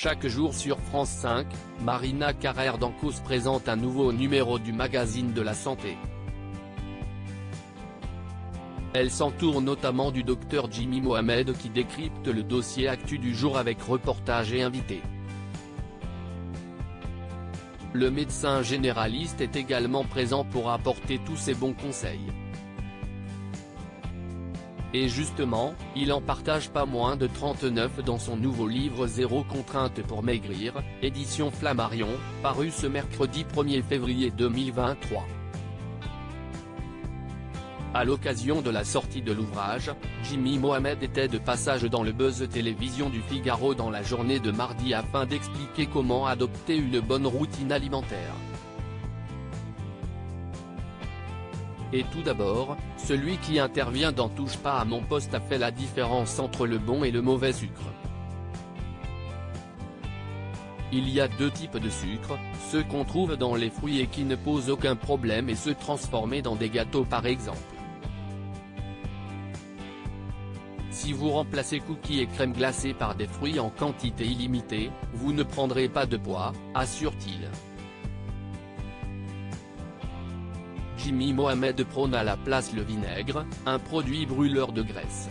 Chaque jour sur France 5, Marina Carrère d'Ancos présente un nouveau numéro du magazine de la santé. Elle s'entoure notamment du docteur Jimmy Mohamed qui décrypte le dossier actu du jour avec reportages et invités. Le médecin généraliste est également présent pour apporter tous ses bons conseils. Et justement, il en partage pas moins de 39 dans son nouveau livre Zéro contrainte pour maigrir, édition Flammarion, paru ce mercredi 1er février 2023. À l'occasion de la sortie de l'ouvrage, Jimmy Mohamed était de passage dans le buzz télévision du Figaro dans la journée de mardi afin d'expliquer comment adopter une bonne routine alimentaire. Et tout d'abord, celui qui intervient dans Touche pas à mon poste a fait la différence entre le bon et le mauvais sucre. Il y a deux types de sucre, ceux qu'on trouve dans les fruits et qui ne posent aucun problème et ceux transformés dans des gâteaux par exemple. Si vous remplacez cookies et crème glacée par des fruits en quantité illimitée, vous ne prendrez pas de poids, assure-t-il. Jimmy Mohamed prône à la place le vinaigre, un produit brûleur de graisse.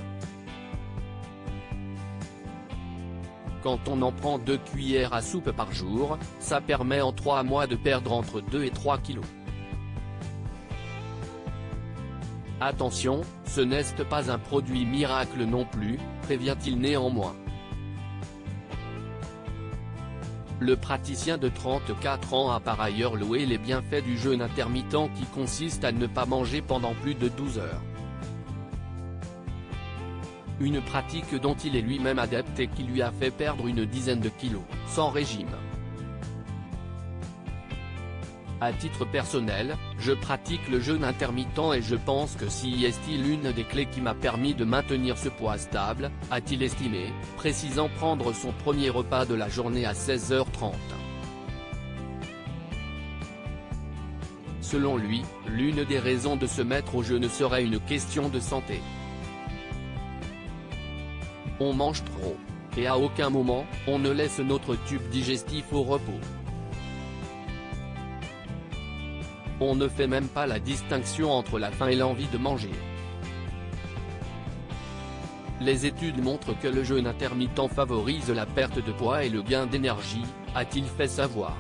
Quand on en prend 2 cuillères à soupe par jour, ça permet en 3 mois de perdre entre 2 et 3 kilos. Attention, ce n'est pas un produit miracle non plus, prévient-il néanmoins. Le praticien de 34 ans a par ailleurs loué les bienfaits du jeûne intermittent qui consiste à ne pas manger pendant plus de 12 heures. Une pratique dont il est lui-même adepte et qui lui a fait perdre une dizaine de kilos, sans régime. À titre personnel, je pratique le jeûne intermittent et je pense que c'est l'une des clés qui m'a permis de maintenir ce poids stable, a-t-il estimé, précisant prendre son premier repas de la journée à 16h30. Selon lui, l'une des raisons de se mettre au jeûne serait une question de santé. On mange trop. Et à aucun moment, on ne laisse notre tube digestif au repos. On ne fait même pas la distinction entre la faim et l'envie de manger. Les études montrent que le jeûne intermittent favorise la perte de poids et le gain d'énergie, a-t-il fait savoir.